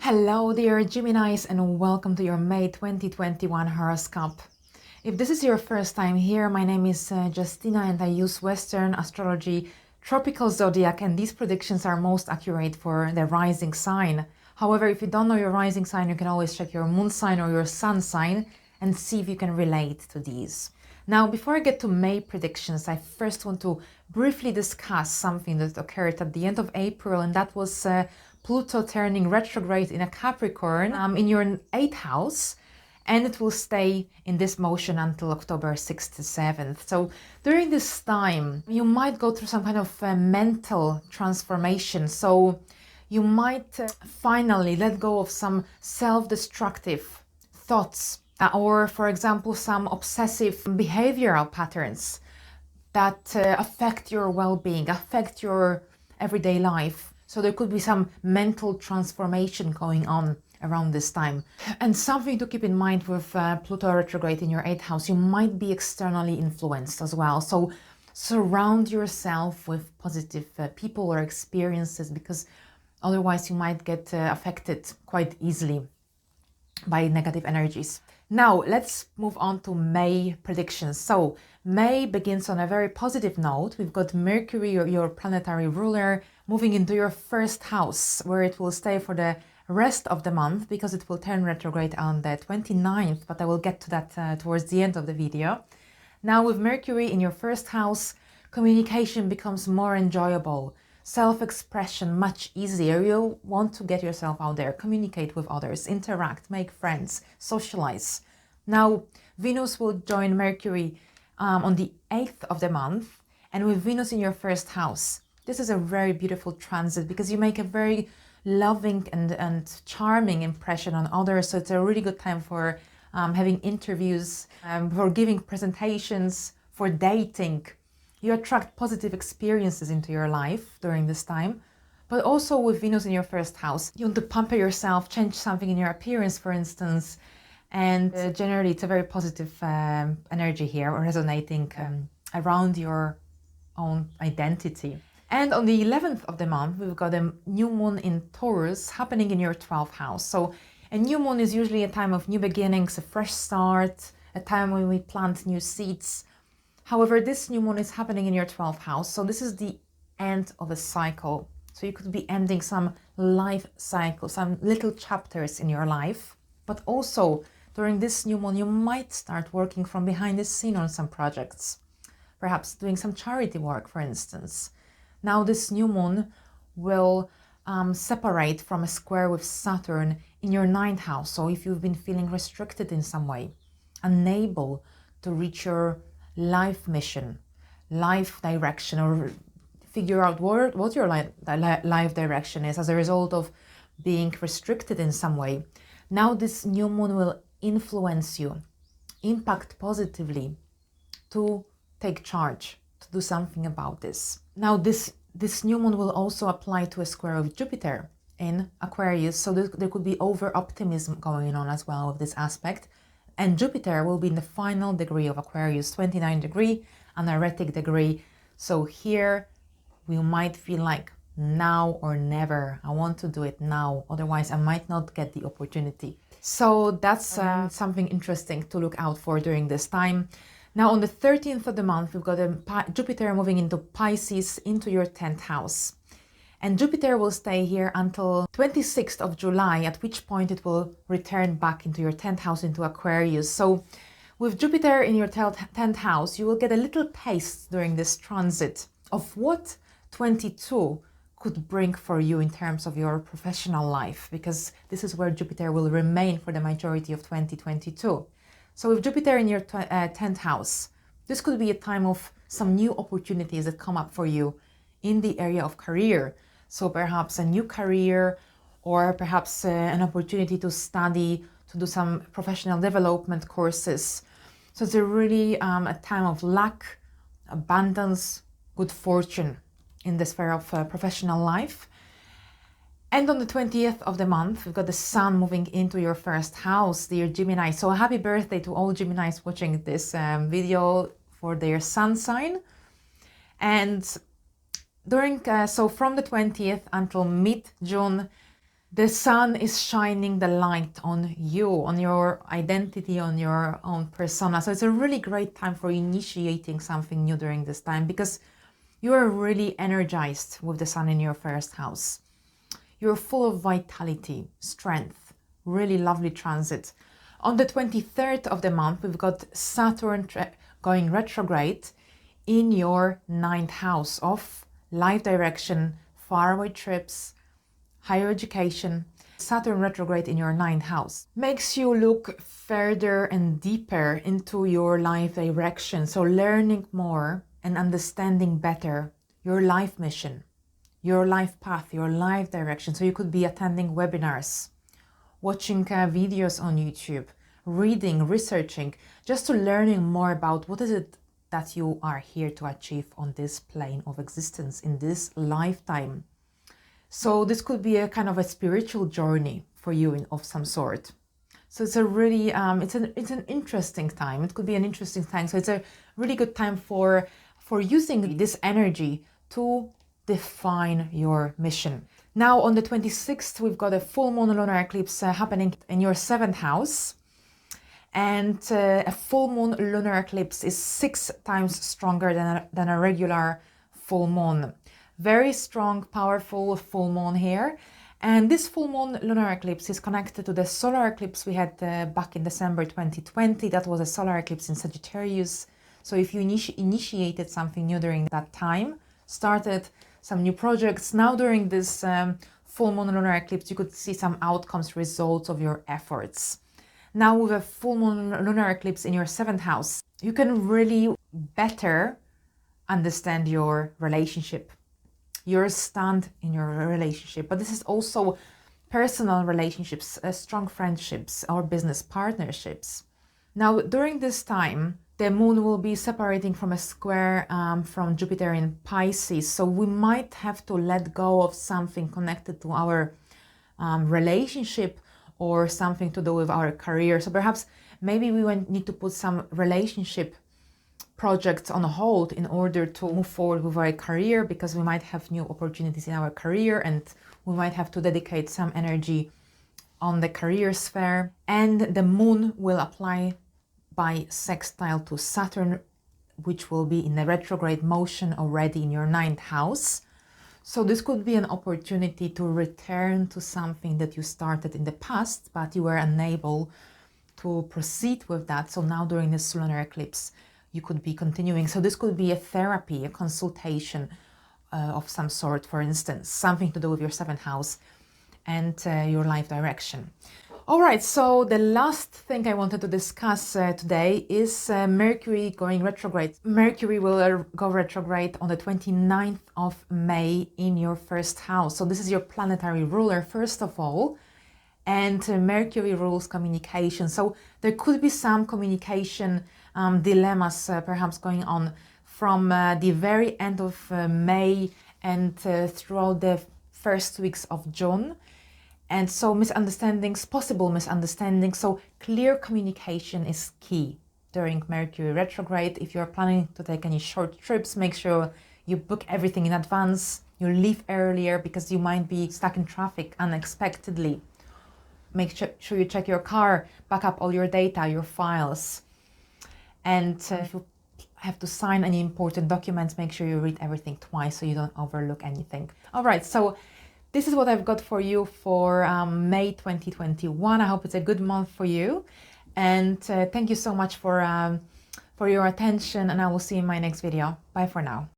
Hello dear Geminis and welcome to your May 2021 horoscope. If this is your first time here, my name is Justina and I use Western astrology, tropical zodiac, and these predictions are most accurate for the rising sign. However, if you don't know your rising sign, you can always check your moon sign or your sun sign and see if you can relate to these. Now, before I get to May predictions, I first want to briefly discuss something that occurred at the end of April, and that was Pluto turning retrograde in a Capricorn in your 8th house, and it will stay in this motion until October 6th to 7th. So during this time, you might go through some kind of mental transformation. So you might finally let go of some self-destructive thoughts or, for example, some obsessive behavioral patterns that affect your well-being, affect your everyday life. So there could be some mental transformation going on around this time. And something to keep in mind with Pluto retrograde in your 8th house, you might be externally influenced as well. So surround yourself with positive people or experiences, because otherwise you might get affected quite easily by negative energies. Now let's move on to May predictions. So May begins on a very positive note. We've got Mercury, your planetary ruler, moving into your 1st house, where it will stay for the rest of the month because it will turn retrograde on the 29th, but I will get to that towards the end of the video. Now with Mercury in your 1st house, communication becomes more enjoyable, self-expression much easier. You'll want to get yourself out there, communicate with others, interact, make friends, socialize. Now Venus will join Mercury on the 8th of the month, and with Venus in your 1st house, this is a very beautiful transit because you make a very loving and charming impression on others. So it's a really good time for having interviews, for giving presentations, for dating. You attract positive experiences into your life during this time. But also with Venus in your 1st house, you want to pamper yourself, change something in your appearance, for instance. And generally, it's a very positive energy here, resonating around your own identity. And on the 11th of the month, we've got a new moon in Taurus happening in your 12th house. So a new moon is usually a time of new beginnings, a fresh start, a time when we plant new seeds. However, this new moon is happening in your 12th house. So this is the end of a cycle. So you could be ending some life cycle, some little chapters in your life. But also during this new moon, you might start working from behind the scene on some projects, perhaps doing some charity work, for instance. Now this new moon will separate from a square with Saturn in your 9th house. So if you've been feeling restricted in some way, unable to reach your life mission, life direction, or figure out what your life direction is as a result of being restricted in some way, now this new moon will influence you, impact positively to take charge, to do something about this. Now this new moon will also apply to a square of Jupiter in Aquarius, so there could be over-optimism going on as well with this aspect. And Jupiter will be in the final degree of Aquarius, 29 degree, an heretic degree. So here we might feel like now or never. I want to do it now, otherwise I might not get the opportunity. So that's something interesting to look out for during this time. Now on the 13th of the month, we've got Jupiter moving into Pisces, into your 10th house. And Jupiter will stay here until 26th of July, at which point it will return back into your 10th house, into Aquarius. So with Jupiter in your 10th house, you will get a little taste during this transit of what 22 could bring for you in terms of your professional life, because this is where Jupiter will remain for the majority of 2022. So with Jupiter in your 10th house, this could be a time of some new opportunities that come up for you in the area of career. So perhaps a new career, or perhaps an opportunity to study, to do some professional development courses. So it's really a time of luck, abundance, good fortune in the sphere of professional life. And on the 20th of the month, we've got the Sun moving into your 1st house, dear Gemini. So a happy birthday to all Geminis watching this video for their Sun sign. And during so from the 20th until mid-June, The sun is shining the light on you, on your identity, on your own persona. So it's a really great time for initiating something new during this time because you are really energized with the sun in your first house. You're full of vitality, strength, really lovely transit. On the 23rd of the month, we've got Saturn going retrograde in your 9th house of life direction, faraway trips, higher education. Saturn retrograde in your 9th house makes you look further and deeper into your life direction. So learning more and understanding better your life mission, your life path, your life direction. So you could be attending webinars, watching videos on YouTube, reading, researching, just to learning more about what is it that you are here to achieve on this plane of existence in this lifetime. So this could be a kind of a spiritual journey for you of some sort. So it's a really, it's an interesting time. It could be an interesting time. So it's a really good time for using this energy to define your mission. Now on the 26th, we've got a full moon lunar eclipse happening in your 7th house. And a full moon lunar eclipse is 6 times stronger than a regular full moon. Very strong, powerful full moon here. And this full moon lunar eclipse is connected to the solar eclipse we had back in December 2020. That was a solar eclipse in Sagittarius. So if you initiated something new during that time, started some new projects, now during this full moon lunar eclipse, you could see some outcomes, results of your efforts. Now with a full moon lunar eclipse in your 7th house, you can really better understand your relationship, your stand in your relationship. But this is also personal relationships, strong friendships or business partnerships. Now during this time, the moon will be separating from a square from Jupiter in Pisces. So we might have to let go of something connected to our relationship or something to do with our career. So perhaps maybe we need to put some relationship projects on hold in order to move forward with our career, because we might have new opportunities in our career and we might have to dedicate some energy on the career sphere. And the moon will apply by sextile to Saturn, which will be in a retrograde motion already in your 9th house. So this could be an opportunity to return to something that you started in the past, but you were unable to proceed with that. So now during this lunar eclipse, you could be continuing. So this could be a therapy, a consultation of some sort, for instance, something to do with your 7th house and your life direction. All right, so the last thing I wanted to discuss today is Mercury going retrograde. Mercury will go retrograde on the 29th of May in your 1st house. So this is your planetary ruler, first of all, and Mercury rules communication. So there could be some communication dilemmas perhaps going on from the very end of May and throughout the first weeks of June. And so misunderstandings, possible misunderstandings. So clear communication is key during Mercury retrograde. If you're planning to take any short trips, make sure you book everything in advance. You leave earlier because you might be stuck in traffic unexpectedly. Make sure you check your car, back up all your data, your files. And if you have to sign any important documents, make sure you read everything twice so you don't overlook anything. All right, so this is what I've got for you for May 2021. I hope it's a good month for you. And thank you so much for your attention, and I will see you in my next video. Bye for now.